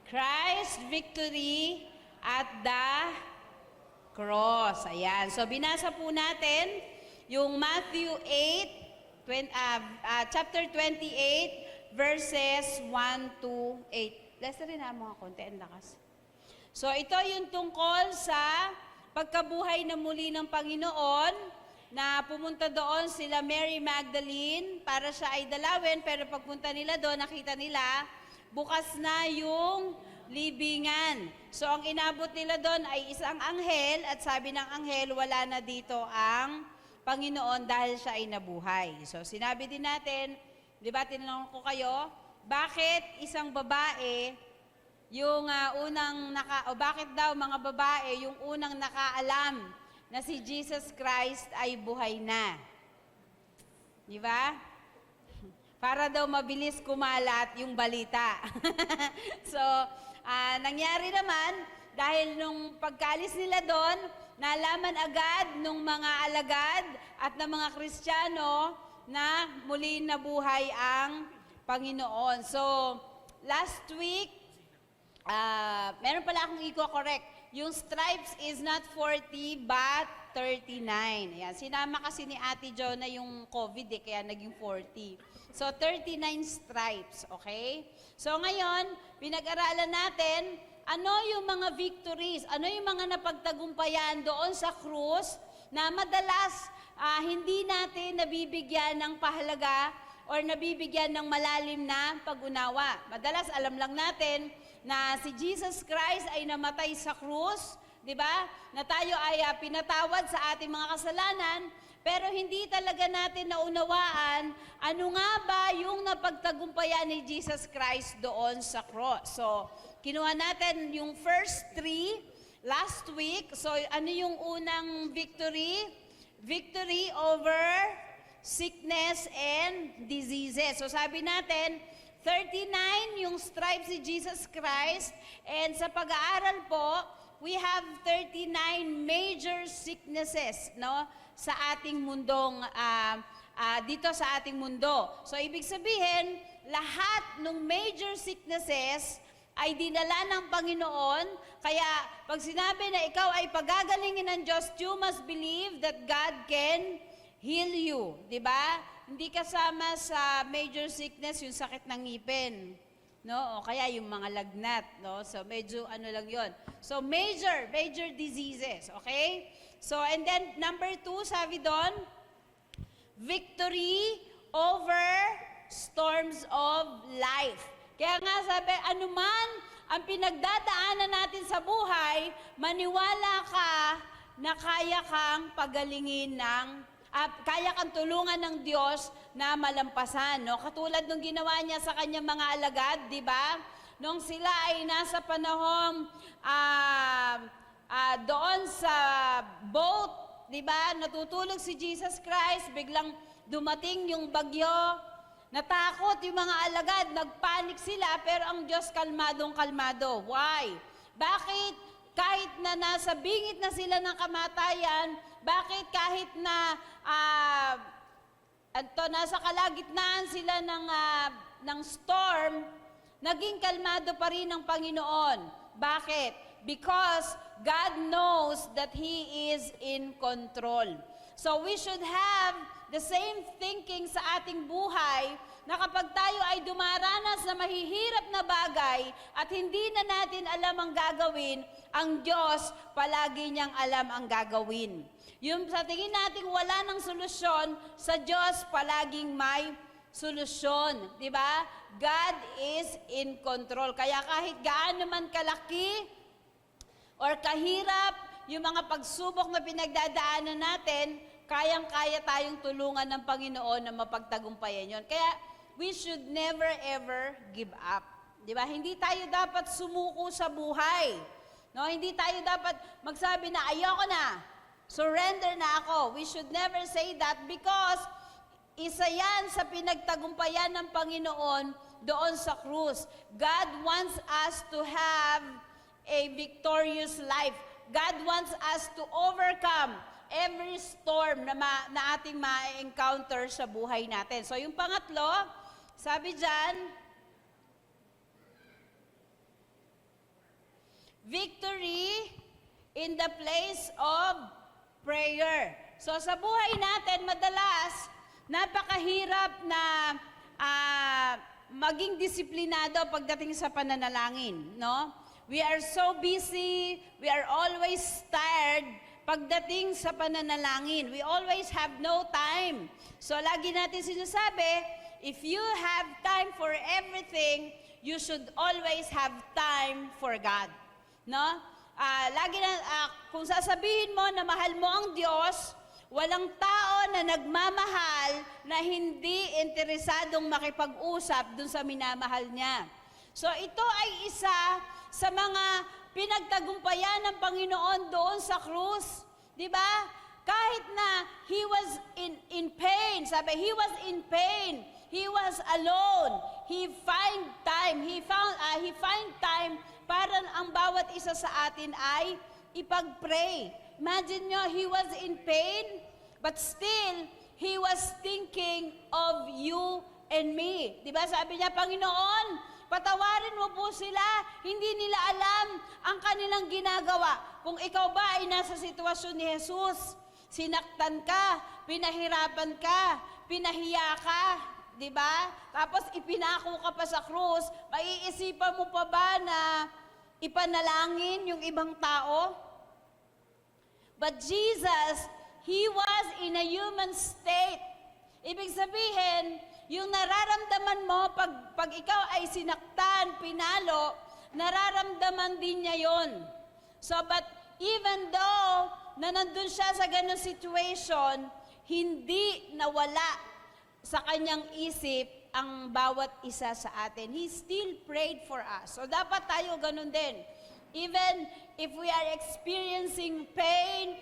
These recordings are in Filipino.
Christ's victory at the cross. Ayan. So, binasa po natin yung Matthew 8, chapter 28, verses 1 to 8. Lester rin na mga konti, ang lakas. So, ito yung tungkol sa pagkabuhay na muli ng Panginoon, na pumunta doon sila Mary Magdalene para siya ay dalawin, pero pagpunta nila doon, nakita nila, bukas na yung libingan. So, ang inabot nila doon ay isang anghel, at sabi ng anghel, wala na dito ang Panginoon dahil siya ay nabuhay. So, sinabi din natin, di ba, tinanong ko kayo, bakit isang babae, yung bakit daw mga babae, yung unang nakaalam na si Jesus Christ ay buhay na? Di ba? Para daw mabilis kumalat yung balita. So, nangyari naman, dahil nung pagkalis nila doon, nalaman agad nung mga alagad at ng mga Kristiyano na muli nabuhay ang Panginoon. So, last week, meron pala akong i-correct. Yung stripes is not 40 but 39. Ayan. Sinama kasi ni Ate Jonah yung COVID kaya naging 40. So, 39 stripes, okay? So, ngayon, pinag-aralan natin, ano yung mga victories, ano yung mga napagtagumpayan doon sa krus na madalas hindi natin nabibigyan ng pahalaga or nabibigyan ng malalim na pag-unawa. Madalas, alam lang natin na si Jesus Christ ay namatay sa krus, di ba? Na tayo ay pinatawad sa ating mga kasalanan, pero hindi talaga natin naunawaan ano nga ba yung napagtagumpayan ni Jesus Christ doon sa cross. So, kinuha natin yung first three last week. So, ano yung unang victory? Victory over sickness and diseases. So, sabi natin, 39 yung stripes ni Jesus Christ, and sa pag-aaral po, we have 39 major sicknesses, no, sa ating mundong dito sa ating mundo. So ibig sabihin, lahat ng major sicknesses ay dinala ng Panginoon. Kaya pag sinabi na ikaw ay pagagalingin ng Diyos, you must believe that God can heal you, di ba? Hindi kasama sa major sickness yung sakit ng ngipin, no? O kaya yung mga lagnat, no? So medyo ano lang yon. So major diseases, okay? So and then number 2, sabi doon, victory over storms of life. Kaya nga sabi, anuman ang pinagdadaanan natin sa buhay, maniwala ka na kaya kang pagalingin kaya kang tulungan ng Diyos na malampasan, no? Katulad nung ginawa niya sa kanyang mga alagad, di ba? Nung sila ay nasa panahong doon sa boat, di ba? Natutulog si Jesus Christ, biglang dumating yung bagyo. Natakot yung mga alagad, nagpanik sila, pero ang Diyos kalmadong-kalmado. Why? Bakit kahit na nasa bingit na sila ng kamatayan, bakit kahit na nasa kalagitnaan sila ng storm, naging kalmado pa rin ang Panginoon? Bakit? Because God knows that He is in control. So we should have the same thinking sa ating buhay, na kapag tayo ay dumaranas na mahihirap na bagay at hindi na natin alam ang gagawin, ang Diyos palagi niyang alam ang gagawin. Yung sa tingin natin wala ng solusyon, sa Diyos palaging may solusyon. Di ba? God is in control. Kaya kahit gaano man kalaki or kahirap yung mga pagsubok na pinagdadaanan natin, kayang-kaya tayong tulungan ng Panginoon na mapagtagumpayan yon. Kaya we should never ever give up. Di ba? Hindi tayo dapat sumuko sa buhay. No, hindi tayo dapat magsabi na ayoko na. Surrender na ako. We should never say that, because isa yan sa pinagtagumpayan ng Panginoon doon sa krus. God wants us to have a victorious life. God wants us to overcome every storm na ating ma-encounter sa buhay natin. So yung pangatlo, sabi dyan, victory in the place of prayer. So sa buhay natin, madalas, napakahirap na maging disiplinado pagdating sa pananalangin, no? We are so busy, we are always tired pagdating sa pananalangin. We always have no time. So lagi natin sinasabi, if you have time for everything, you should always have time for God. No? Kung sasabihin mo na mahal mo ang Diyos, walang tao na nagmamahal na hindi interesadong makipag-usap dun sa minamahal niya. So ito ay isa sa mga pinagtagumpayan ng Panginoon doon sa krus. Di ba? Kahit na he was in pain, sabi, he was in pain, he was alone, he find time para ang bawat isa sa atin ay ipag-pray. Imagine nyo, he was in pain, but still, he was thinking of you and me. Di ba? Sabi niya, Panginoon, patawarin mo po sila, hindi nila alam ang kanilang ginagawa. Kung ikaw ba ay nasa sitwasyon ni Jesus, sinaktan ka, pinahirapan ka, pinahiya ka, di ba? Tapos ipinako ka pa sa krus, maiisipan mo pa ba na ipanalangin yung ibang tao? But Jesus, He was in a human state. Ibig sabihin, yung nararamdaman mo pag ikaw ay sinaktan, pinalo, nararamdaman din niya yon. So, but even though na nandun siya sa ganung situation, hindi nawala sa kanyang isip ang bawat isa sa atin. He still prayed for us. So, dapat tayo ganun din. Even if we are experiencing pain,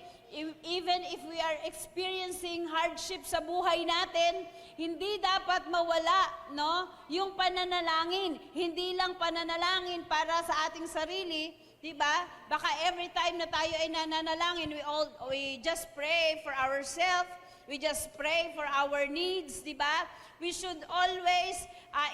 even if we are experiencing hardship sa buhay natin, hindi dapat mawala, no, yung pananalangin. Hindi lang pananalangin para sa ating sarili, di ba? Baka every time na tayo ay nananalangin, we just pray for ourselves, we just pray for our needs, di ba? We should always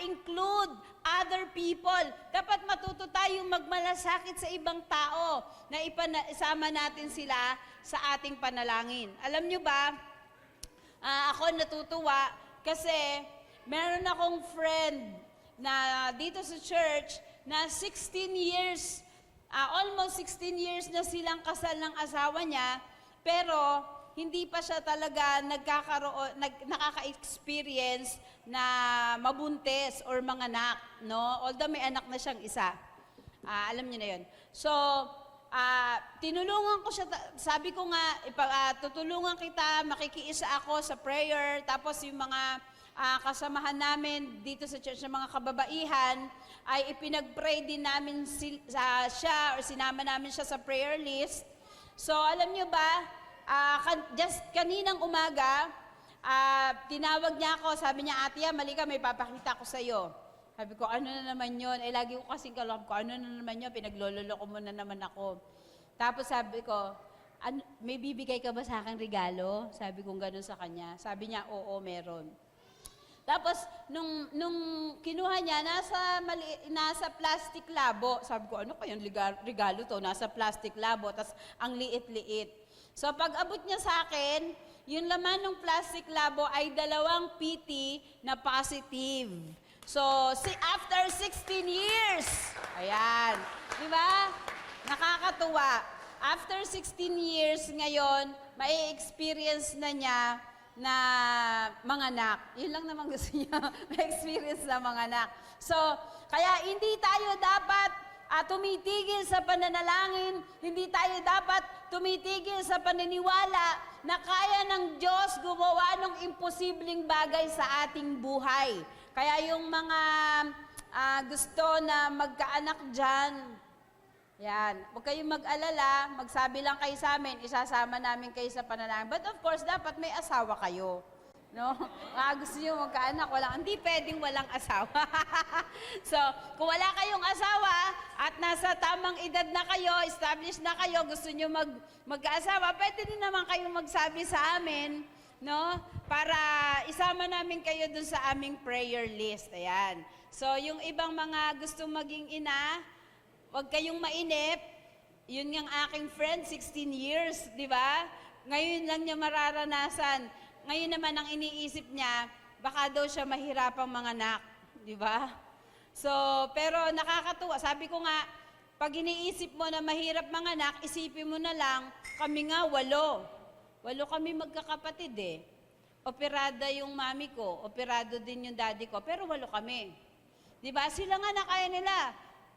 include other people. Dapat matuto tayong magmalasakit sa ibang tao na isama natin sila sa ating panalangin. Alam nyo ba, ako natutuwa kasi meron akong friend na dito sa church na 16 years, almost 16 years na silang kasal ng asawa niya, pero hindi pa siya talaga nakaka-experience na mabuntis or manganak, no? Although may anak na siyang isa. Alam niyo na yun. So, tinulungan ko siya, sabi ko nga, tutulungan kita, makikiisa ako sa prayer, tapos yung mga kasamahan namin dito sa church ng mga kababaihan, ay ipinag-pray din namin siya or sinama namin siya sa prayer list. So, alam niyo ba, just kaninang umaga, tinawag niya ako, sabi niya, Ate, mali ka, may papakita ko sa'yo. Sabi ko, ano na naman yun? Lagi ko kasing kalab ko, ano na naman yun? Pinaglololo ko muna naman ako. Tapos sabi ko, may bibigay ka ba sa akin regalo? Sabi ko gano'n sa kanya. Sabi niya, oo, meron. Tapos, nung kinuha niya, nasa plastic labo. Sabi ko, ano kayang regalo to? Nasa plastic labo, tas ang liit-liit. So, pag abot niya sa akin, yung laman ng plastic labo ay 2 PT na positive. So, after 16 years, ayan, di ba? Nakakatuwa. After 16 years ngayon, may experience na niya na manganak. Yun lang naman gusto niya, may experience na manganak. So, kaya hindi tayo dapat tumitigil sa pananalangin, hindi tayo dapat tumitigil sa paniniwala na kaya ng Diyos gumawa ng imposibleng bagay sa ating buhay. Kaya yung mga gusto na magkaanak dyan, yan, huwag kayong mag-alala, magsabi lang kayo sa amin, isasama namin kayo sa panalangin. But of course, dapat may asawa kayo. No? Gusto nyo magkaanak, hindi pwedeng walang asawa. So, kung wala kayong asawa at nasa tamang edad na kayo, established na kayo, gusto nyo magkaasawa, pwede din naman kayong magsabi sa amin, no? Para isama namin kayo dun sa aming prayer list. Ayan. So, yung ibang mga gustong maging ina, huwag kayong mainip. Yun ngang aking friend, 16 years, di ba? Ngayon lang niya mararanasan. Ngayon naman ang iniisip niya, baka daw siya mahirapang manganak, di ba? So, pero nakakatuwa. Sabi ko nga, pag iniisip mo na mahirap manganak, isipin mo na lang, kami nga 8. 8 kami magkakapatid eh. Operada yung mami ko, operado din yung daddy ko, pero 8 kami. Di ba? Sila nga na kaya nila.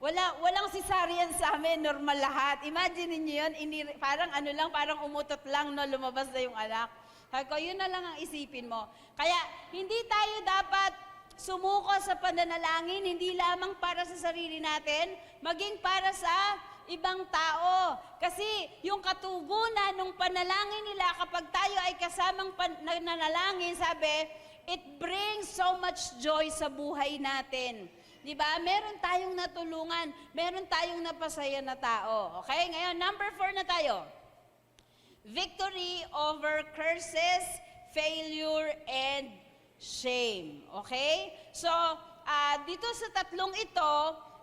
Walang cesarean sa amin, normal lahat. Imagine niyo yun, parang ano lang, parang umutot lang, no, lumabas na yung anak. Sabi ko, yun na lang ang isipin mo. Kaya, hindi tayo dapat sumuko sa pananalangin, hindi lamang para sa sarili natin, maging para sa ibang tao. Kasi yung katugunan ng panalangin nila, kapag tayo ay kasamang nanalangin, sabi, it brings so much joy sa buhay natin. Diba? Meron tayong natulungan, meron tayong napasaya na tao. Okay? Ngayon, number 4 na tayo. Victory over curses, failure, and shame. Okay? So, dito sa tatlong ito,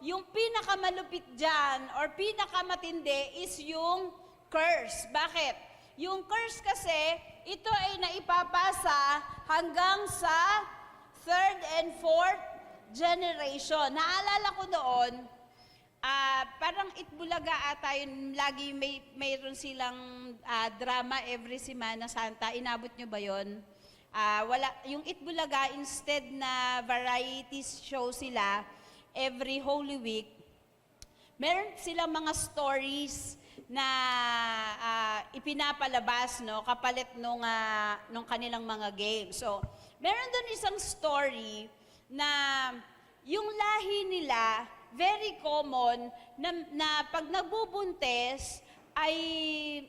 yung pinakamalupit dyan or pinakamatindi is yung curse. Bakit? Yung curse kasi, ito ay naipapasa hanggang sa 3rd and 4th generation. Naalala ko doon, parang Itbulaga ata yun, lagi mayroon silang drama every Semana Santa. Inabot nyo ba yun? Yung Itbulaga, instead na variety show sila every Holy Week, meron silang mga stories na ipinapalabas, no, kapalit nung kanilang mga games. So, meron doon isang story na yung lahi nila, very common, na pag nagbubuntes, ay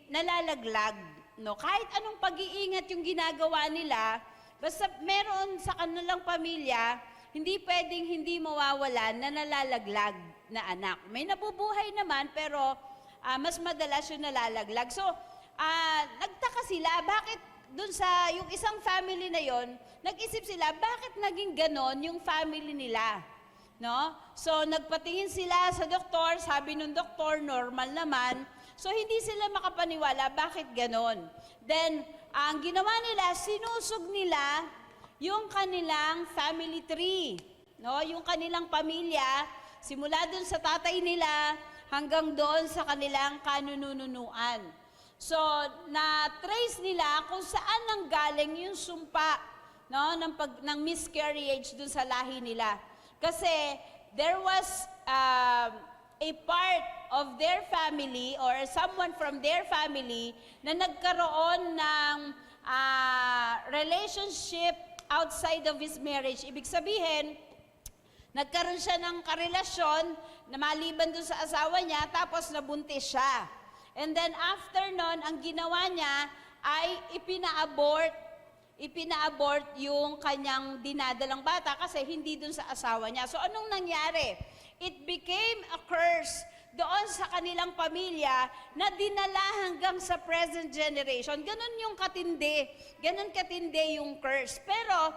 nalalaglag. No? Kahit anong pag-iingat yung ginagawa nila, basta meron sa kanilang pamilya, hindi pwedeng hindi mawawalan na nalalaglag na anak. May nabubuhay naman, pero mas madalas yung nalalaglag. So, nagtaka sila, bakit dun sa yung isang family na yon, nag-isip sila, bakit naging ganon yung family nila? No? So, nagpatingin sila sa doktor, sabi nung doktor, normal naman. So, hindi sila makapaniwala, bakit ganon? Then, ang ginawa nila, sinusog nila yung kanilang family tree. No? Yung kanilang pamilya, simula dun sa tatay nila, hanggang doon sa kanilang kanununuan. So, na-trace nila kung saan nanggaling yung sumpa, no, ng miscarriage dun sa lahi nila. Kasi there was a part of their family or someone from their family na nagkaroon ng relationship outside of his marriage. Ibig sabihin, nagkaroon siya ng karelasyon na maliban dun sa asawa niya, tapos nabuntis siya. And then after nun, ang ginawa niya ay ipina-abort yung kanyang dinadalang bata kasi hindi dun sa asawa niya. So anong nangyari? It became a curse doon sa kanilang pamilya na dinala hanggang sa present generation. Ganon yung katindi. Ganon katindi yung curse. Pero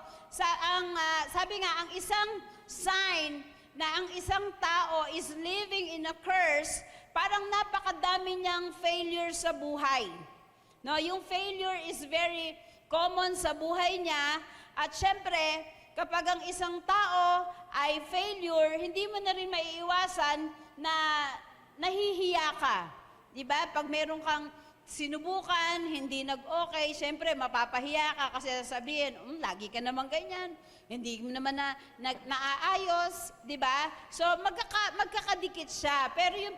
sabi nga, ang isang sign na ang isang tao is living in a curse, parang napakadami niyang failure sa buhay. No, yung failure is very common sa buhay niya. At syempre, kapag ang isang tao ay failure, hindi mo na rin maiiwasan na nahihiya ka. Diba? Pag meron kang sinubukan, hindi nag-okay, syempre mapapahiya ka kasi sasabihin, lagi ka naman ganyan. Hindi mo naman naaayos, di ba? So, magkakadikit siya. Pero yung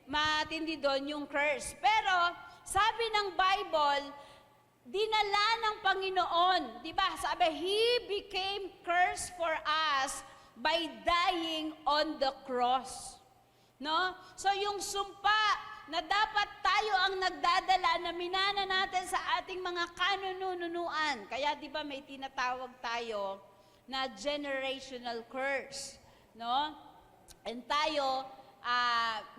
matindi doon yung curse. Pero, sabi ng Bible, dinala ng Panginoon, di ba? Sabi, He became curse for us by dying on the cross. No? So, yung sumpa na dapat tayo ang nagdadala na minana natin sa ating mga kanununuan. Kaya di ba may tinatawag tayo na generational curse, no? And tayo,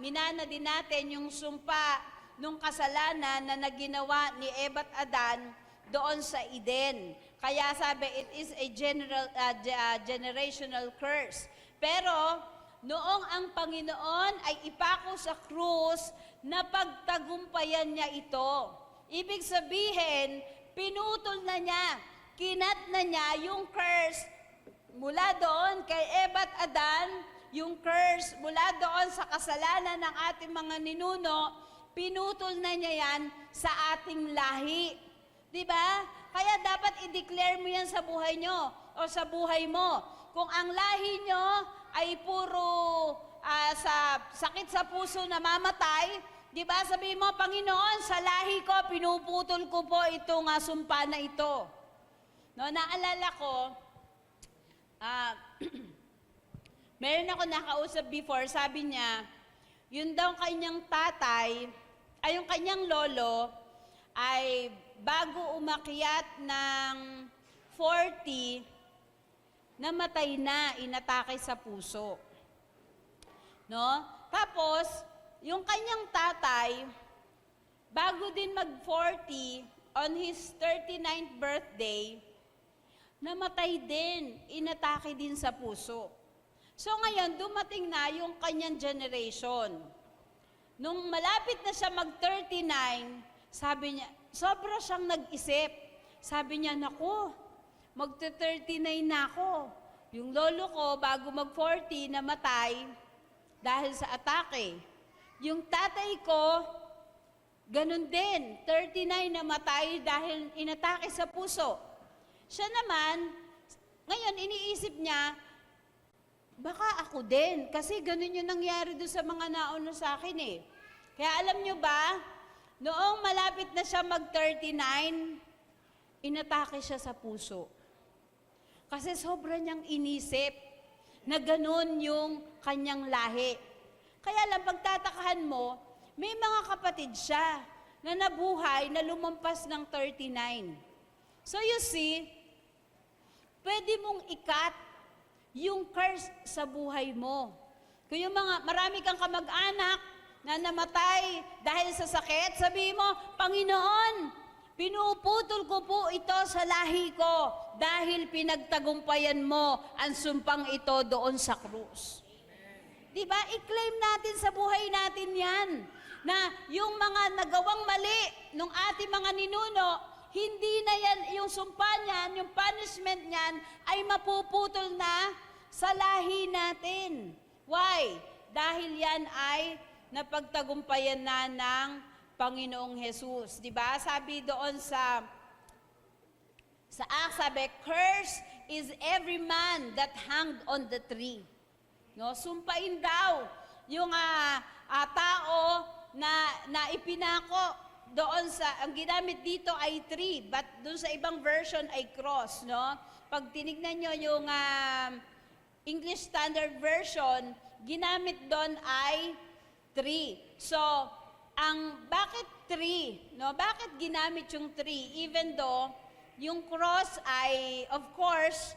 minana din natin yung sumpa nung kasalanan na naginawa ni Eva at Adan doon sa Eden. Kaya sabi, it is a generational curse. Pero, noong ang Panginoon ay ipako sa krus, na pagtagumpayan niya ito. Ibig sabihin, pinutol na niya, kinat na niya yung curse mula doon kay Eva at Adan, yung curse mula doon sa kasalanan ng ating mga ninuno, pinutol na niya yan sa ating lahi. Diba? Kaya dapat i-declare mo yan sa buhay nyo o sa buhay mo. Kung ang lahi nyo ay puro sa sakit sa puso na mamatay, di ba? Sabihin mo, Panginoon, sa lahi ko, pinuputol ko po itong sumpa na ito. No, naalala ko, meron ako nakausap before, sabi niya, yun daw kanyang tatay, ay yung kanyang lolo, ay bago umakyat ng 40, namatay na, inatake sa puso. No? Tapos, yung kanyang tatay, bago din mag-40, on his 39th birthday, namatay din, inatake din sa puso. So ngayon, dumating na yung kanyang generation. Nung malapit na siya mag-39, sabi niya, sobra siyang nag-isip. Sabi niya, naku, magte-39 na ako. Yung lolo ko, bago mag-40, namatay dahil sa atake. Yung tatay ko, ganun din, 39 namatay dahil inatake sa puso. Siya naman, ngayon iniisip niya, baka ako din, kasi ganun yung nangyari doon sa mga nauna sa akin eh. Kaya alam nyo ba, noong malapit na siya mag-39, inatake siya sa puso. Kasi sobra niyang inisip na ganun yung kanyang lahi. Kaya lang pagtatakahan mo, may mga kapatid siya na nabuhay na lumampas ng 39. So you see, pwede mong ikat yung curse sa buhay mo. Kung yung marami kang kamag-anak na namatay dahil sa sakit, sabihin mo, Panginoon, pinuputol ko po ito sa lahi ko dahil pinagtagumpayan mo ang sumpang ito doon sa krus. Diba? I-claim natin sa buhay natin yan na yung mga nagawang mali ng ating mga ninuno, hindi na yan, yung sumpa niyan, yung punishment niyan, ay mapuputol na sa lahi natin. Why? Dahil yan ay napagtagumpayan na ng Panginoong Jesus. Diba? Sabi doon sa Acts, sabi, "Cursed is every man that hanged on the tree." No, sumpain daw yung tao na ipinako doon sa, ang ginamit dito ay tree, but doon sa ibang version ay cross, no? Pag tinignan nyo yung English Standard Version, ginamit doon ay tree. So, bakit tree? No? Bakit ginamit yung tree? Even though, yung cross ay, of course,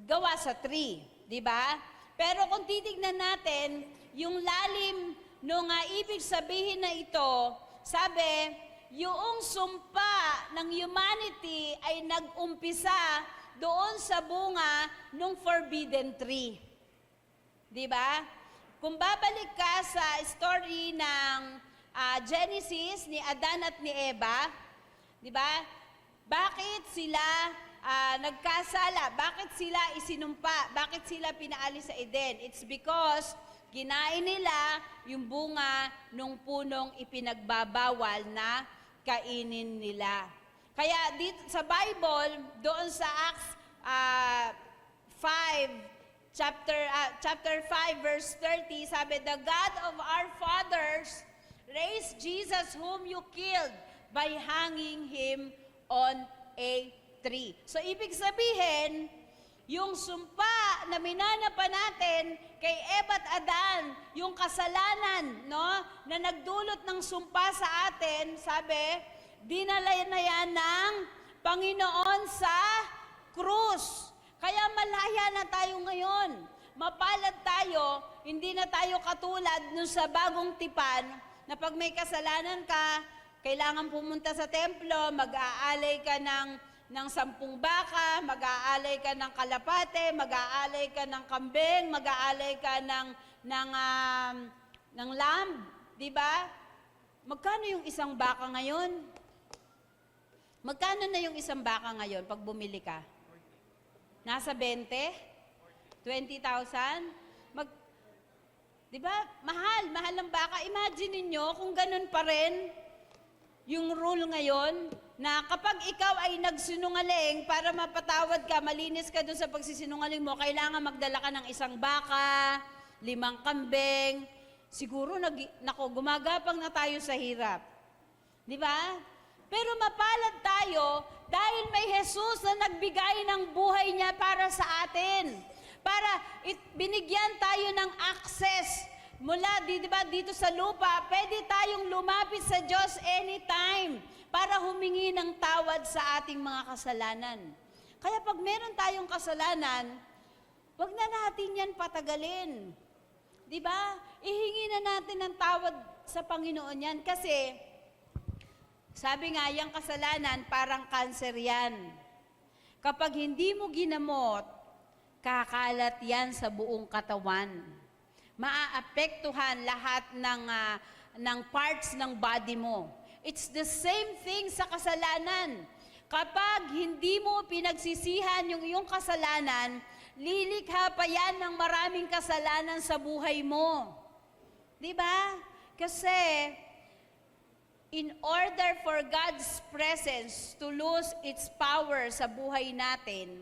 gawa sa tree. Di ba? Pero kung titignan natin, yung lalim nung ibig sabihin na ito, sabi, yung sumpa ng humanity ay nag-umpisa doon sa bunga ng forbidden tree. Di ba? Kung babalik ka sa story ng Genesis ni Adan at ni Eva, di ba? Bakit sila nagkasala? Bakit sila isinumpa? Bakit sila pinaalis sa Eden? It's because kinain nila yung bunga ng punong ipinagbabawal na kainin nila. Kaya dito sa Bible, doon sa Acts 5 verse 30, sabi, "The God of our fathers raised Jesus whom you killed by hanging him on a tree." So, ibig sabihin, yung sumpa na minanapa natin kay Eva at Adan, yung kasalanan, no, na nagdulot ng sumpa sa atin, sabi, dinala na yan ng Panginoon sa krus. Kaya malaya na tayo ngayon. Mapalad tayo, hindi na tayo katulad nung sa bagong tipan, na pag may kasalanan ka, kailangan pumunta sa templo, mag-aalay ka ng 10 baka, mag-aalay ka ng kalapate, mag-aalay ka ng kambing, mag-aalay ka ng lamb, di ba? Magkano yung isang baka ngayon? Magkano na yung isang baka ngayon pag bumili ka? Nasa 20? 20,000? Di ba? Mahal ang baka. Imagine niyo kung ganun pa rin yung rule ngayon na kapag ikaw ay nagsinungaling para mapatawad ka, malinis ka dun sa pagsisinungaling mo, kailangan magdala ka ng isang baka, 5 kambing. Siguro, gumagapang na tayo sa hirap. Di ba? Pero mapalad tayo dahil may Jesus na nagbigay ng buhay niya para sa atin. Para binigyan tayo ng access mula di ba, dito sa lupa, pwede tayong lumapit sa Diyos anytime para humingi ng tawad sa ating mga kasalanan. Kaya pag meron tayong kasalanan, wag na natin yan patagalin. Di ba? Ihingi na natin ng tawad sa Panginoon yan kasi sabi nga, yung kasalanan parang kanser yan. Kapag hindi mo ginamot, kakalat yan sa buong katawan. Maaapektuhan lahat ng parts ng body mo. It's the same thing sa kasalanan. Kapag hindi mo pinagsisihan yung iyong kasalanan, lilikha pa yan ng maraming kasalanan sa buhay mo. Di ba? Kasi, in order for God's presence to lose its power sa buhay natin,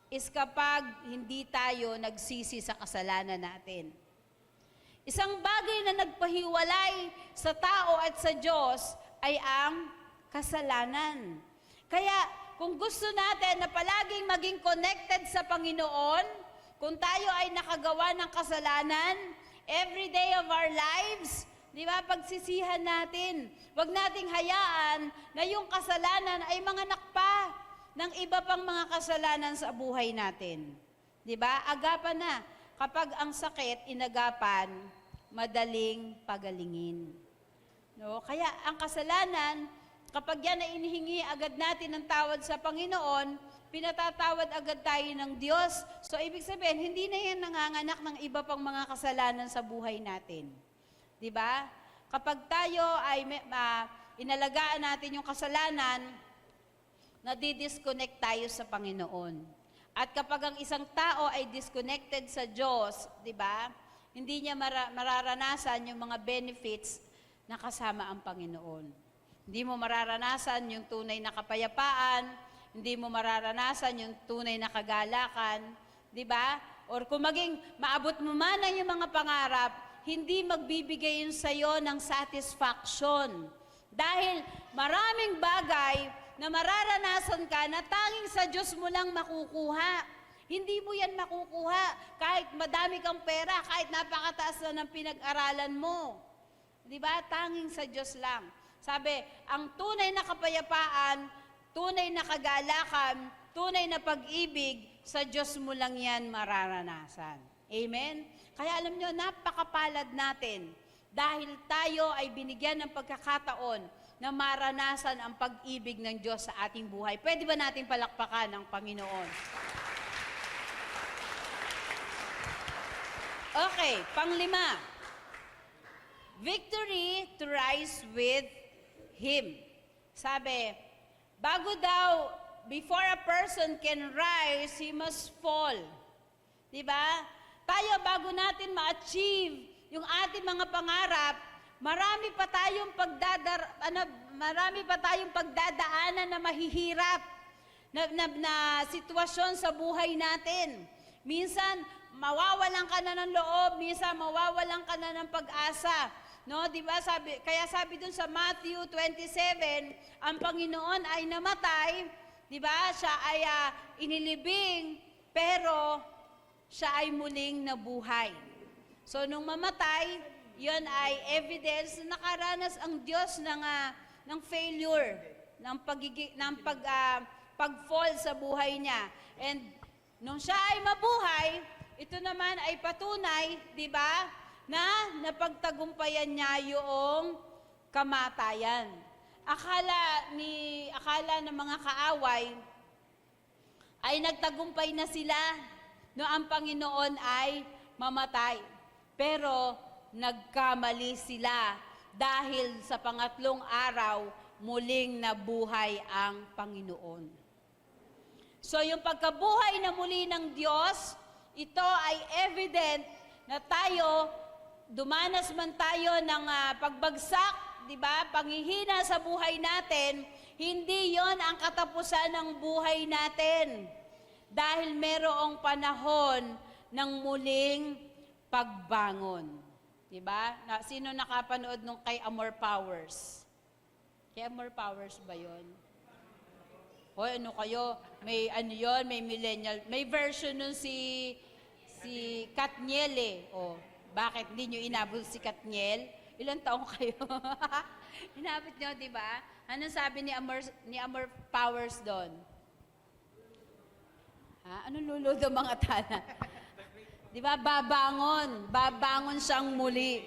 is kapag hindi tayo nagsisi sa kasalanan natin. Isang bagay na nagpahiwalay sa tao at sa Diyos ay ang kasalanan. Kaya kung gusto natin na palaging maging connected sa Panginoon, kung tayo ay nakagawa ng kasalanan, every day of our lives, di ba, pagsisihan natin. Huwag nating hayaan na yung kasalanan ay manganak pa ng iba pang mga kasalanan sa buhay natin. Di ba? Agapan na. Kapag ang sakit inagapan, madaling pagalingin. No? Kaya ang kasalanan, kapag yan ay inihingi agad natin ng tawad sa Panginoon, pinatatawad agad tayo ng Diyos. So, ibig sabihin, hindi na yan nanganganak ng iba pang mga kasalanan sa buhay natin. Di ba? Kapag tayo ay inalagaan natin yung kasalanan, nadi-disconnect tayo sa Panginoon. At kapag ang isang tao ay disconnected sa Diyos, di ba? Hindi niya mararanasan yung mga benefits na kasama ang Panginoon. Hindi mo mararanasan yung tunay na kapayapaan, hindi mo mararanasan yung tunay na kagalakan, di ba? Or kung maging maabot mo man ang yung mga pangarap, hindi magbibigay yun sa'yo ng satisfaction. Dahil maraming bagay na mararanasan ka na tanging sa Diyos mo lang makukuha. Hindi mo yan makukuha kahit madami kang pera, kahit napakataas na ng pinag-aralan mo. Di ba? Tanging sa Diyos lang. Sabi, ang tunay na kapayapaan, tunay na kagalakan, tunay na pag-ibig, sa Diyos mo lang yan mararanasan. Amen? Kaya alam nyo, napakapalad natin dahil tayo ay binigyan ng pagkakataon na maranasan ang pag-ibig ng Diyos sa ating buhay. Pwede ba natin palakpakan ang Panginoon? Okay, panglima. Victory to rise with Him. Sabi, before a person can rise, he must fall. Diba? Tayo, bago natin ma-achieve yung ating mga pangarap, marami pa tayong pagdadaanan na mahihirap na sitwasyon sa buhay natin. Minsan, mawawalan ka na ng loob, minsan mawawalan ka na ng pag-asa. No, 'di ba? Kaya sabi dun sa Matthew 27, ang Panginoon ay namatay, 'di ba? Siya ay inilibing, pero siya ay muling nabuhay. So nung mamatay, yun ay evidence na nakaranas ang Diyos ng failure, pag-fall sa buhay niya. And nung siya ay mabuhay, ito naman ay patunay, di ba, na napagtagumpayan niya yung kamatayan. Akala ng mga kaaway ay nagtagumpay na sila no ang Panginoon ay mamatay. Pero nagkamali sila dahil sa pangatlong araw, muling nabuhay ang Panginoon. So yung pagkabuhay na muli ng Diyos, ito ay evident na tayo, dumanas man tayo ng pagbagsak, di ba? Panghihina sa buhay natin, hindi yon ang katapusan ng buhay natin. Dahil merong panahon ng muling pagbangon. Di ba? Sino nakapanood nung kay Amor Powers? Kay Amor Powers ba yon? O ano kayo? May ano yon? May millennial. May version nun si Katniel eh. O, bakit hindi nyo inabot si Katniel? Ilang taong kayo? Inabot nyo, di ba? Anong sabi ni Amor Powers doon? Anong luludo mga tana? Di ba? Babangon siyang muli.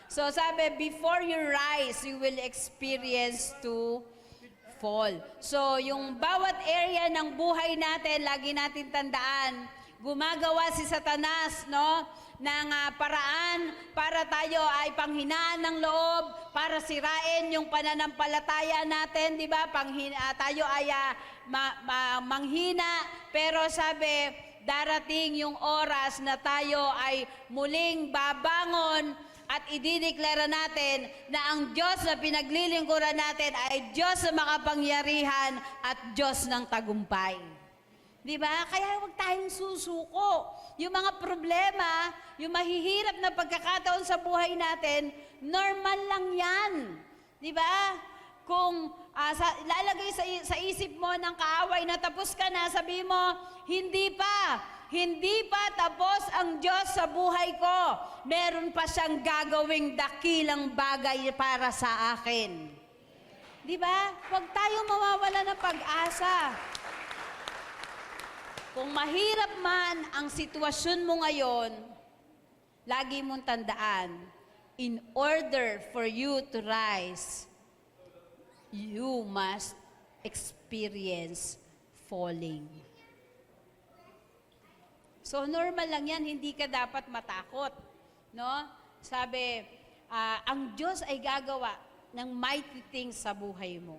So sabi, before you rise, you will experience to fall. So yung bawat area ng buhay natin, lagi natin tandaan, gumagawa si Satanas, no, ng paraan para tayo ay panghinaan ng loob, para sirain yung pananampalataya natin, di ba? Tayo ay manghina, pero sabi, darating yung oras na tayo ay muling babangon at idideklara natin na ang Diyos na pinaglilingkuran natin ay Diyos na makapangyarihan at Diyos ng tagumpay. Di ba? Kaya huwag tayong susuko. Yung mga problema, yung mahihirap na pagkakataon sa buhay natin, normal lang yan. Di ba? Kung lalagay sa isip mo ng kaaway na tapos ka na, sabi mo, hindi pa tapos ang Diyos sa buhay ko. Meron pa siyang gagawing dakilang bagay para sa akin. Di ba? Huwag tayong mawawala ng pag-asa. Kung mahirap man ang sitwasyon mo ngayon, lagi mong tandaan, in order for you to rise, you must experience falling. So normal lang yan, hindi ka dapat matakot. No? Sabi, ang Diyos ay gagawa ng mighty things sa buhay mo.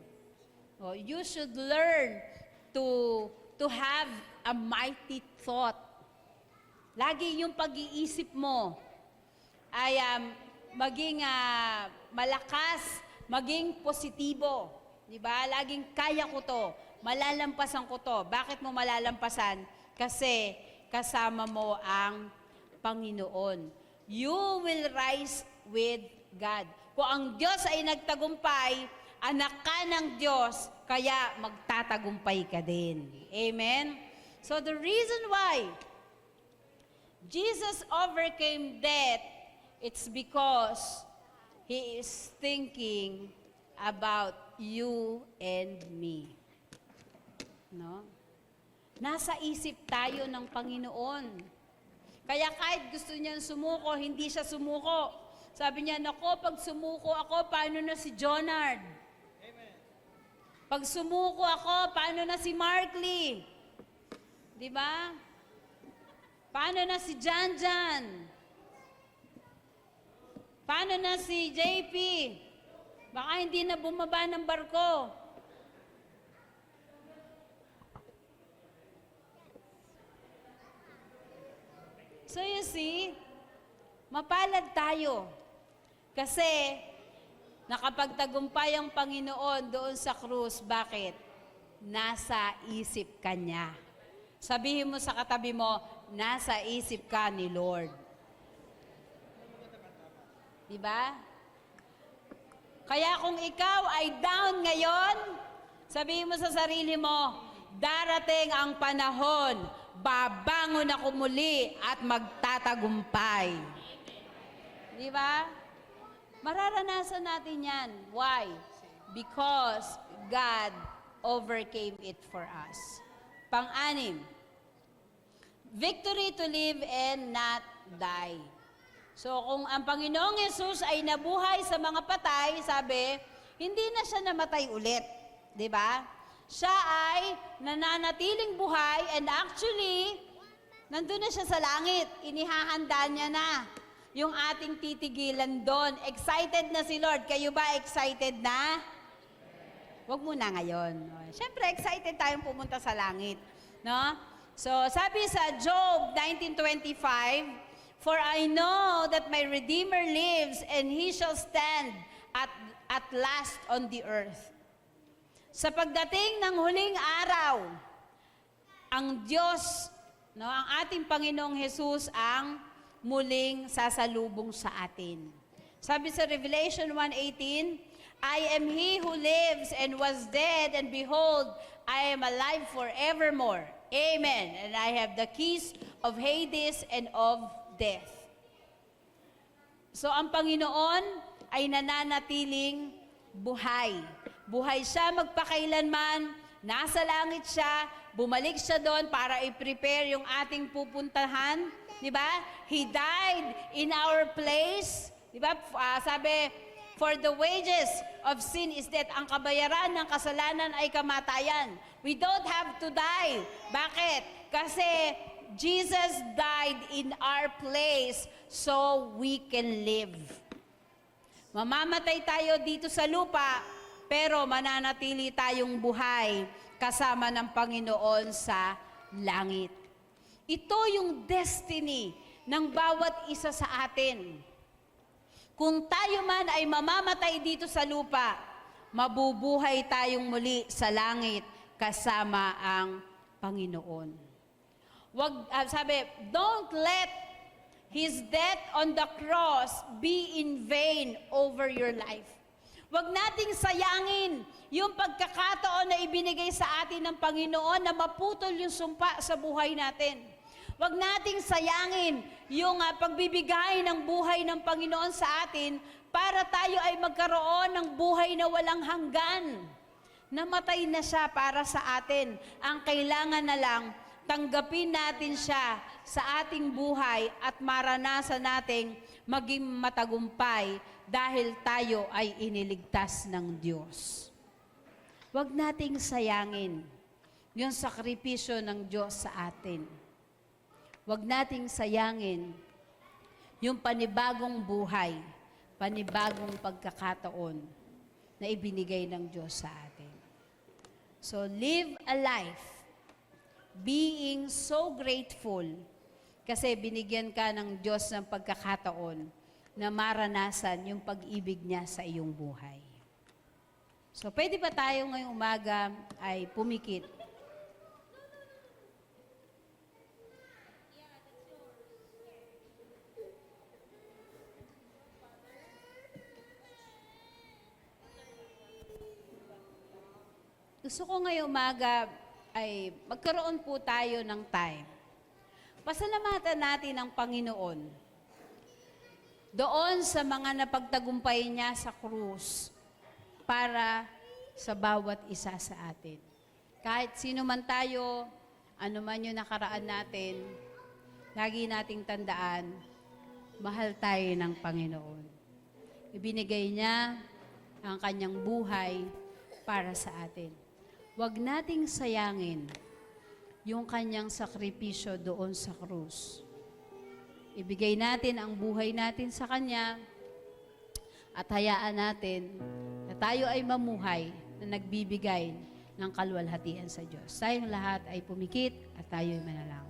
You should learn to have a mighty thought. Lagi yung pag-iisip mo ay maging malakas, maging positibo. Di ba? Laging kaya ko to, malalampasan ko to. Bakit mo malalampasan? Kasi kasama mo ang Panginoon. You will rise with God. Kung ang Diyos ay nagtagumpay, anak ka ng Diyos, kaya magtatagumpay ka din. Amen? So the reason why Jesus overcame death, it's because He is thinking about you and me. No? Nasa isip tayo ng Panginoon. Kaya kahit gusto niyang sumuko, hindi siya sumuko. Sabi niya, nako, pag sumuko ako, paano na si Jonard? Amen. Pag sumuko ako, paano na si Mark Lee? Di ba? Paano na si Janjan? Paano na si JP? Baka hindi na bumaba ng barko. So you see, mapalad tayo. Kasi nakapagtagumpay ang Panginoon doon sa krus. Bakit? Nasa isip ka niya. Sabihin mo sa katabi mo, nasa isip ka ni Lord. Diba? Kaya kung ikaw ay down ngayon, sabihin mo sa sarili mo, darating ang panahon, babangon ako muli at magtatagumpay. Di ba? Mararanasan natin yan. Why? Because God overcame it for us. Pang-anim, victory to live and not die. So kung ang Panginoong Yesus ay nabuhay sa mga patay, sabi, hindi na siya namatay ulit. Di ba? Siya ay nananatiling buhay and actually, Nandun na siya sa langit. Inihahanda niya na yung ating titigilan doon. Excited na si Lord. Kayo ba excited na? Huwag muna ngayon. Siyempre, excited tayong pumunta sa langit. No? So, sabi sa Job 19:25, "For I know that my Redeemer lives, and He shall stand at last on the earth." Sa pagdating ng huling araw, ang Diyos, no, ang ating Panginoong Hesus ang muling sasalubong sa atin. Sabi sa Revelation 1:18, "I am He who lives and was dead, and behold, I am alive forevermore. Amen. And I have the keys of Hades and of death." So ang Panginoon ay nananatiling buhay. Buhay siya magpakailanman, nasa langit siya, bumalik siya doon para i-prepare yung ating pupuntahan. Diba? He died in our place. Diba? Sabi, "For the wages of sin is death." Ang kabayaran ng kasalanan ay kamatayan. We don't have to die. Bakit? Kasi Jesus died in our place so we can live. Mamamatay tayo dito sa lupa, pero mananatili tayong buhay kasama ng Panginoon sa langit. Ito yung destiny ng bawat isa sa atin. Kung tayo man ay mamamatay dito sa lupa, mabubuhay tayong muli sa langit kasama ang Panginoon. Sabi, "Don't let His death on the cross be in vain over your life." Huwag nating sayangin yung pagkakataon na ibinigay sa atin ng Panginoon na maputol yung sumpa sa buhay natin. Huwag nating sayangin yung pagbibigay ng buhay ng Panginoon sa atin para tayo ay magkaroon ng buhay na walang hanggan. Namatay na siya para sa atin. Ang kailangan na lang, tanggapin natin siya sa ating buhay at maranasan nating maging matagumpay dahil tayo ay iniligtas ng Diyos. Huwag nating sayangin yung sakripisyo ng Diyos sa atin. Huwag nating sayangin yung panibagong buhay, panibagong pagkakataon na ibinigay ng Diyos sa atin. So live a life being so grateful kasi binigyan ka ng Diyos ng pagkakataon na maranasan yung pag-ibig niya sa iyong buhay. So pwede ba tayo ngayong umaga ay pumikit? Gusto ko ngayong umaga ay magkaroon po tayo ng time. Pasalamatan natin ang Panginoon doon sa mga napagtagumpay niya sa krus para sa bawat isa sa atin. Kahit sino man tayo, ano man yung nakaraan natin, lagi nating tandaan, mahal tayo ng Panginoon. Ibinigay niya ang kanyang buhay para sa atin. Huwag nating sayangin yung kanyang sakripisyo doon sa krus. Ibigay natin ang buhay natin sa kanya at hayaan natin na tayo ay mamuhay na nagbibigay ng kaluwalhatian sa Diyos. Tayong lahat ay pumikit at tayo ay manalangin.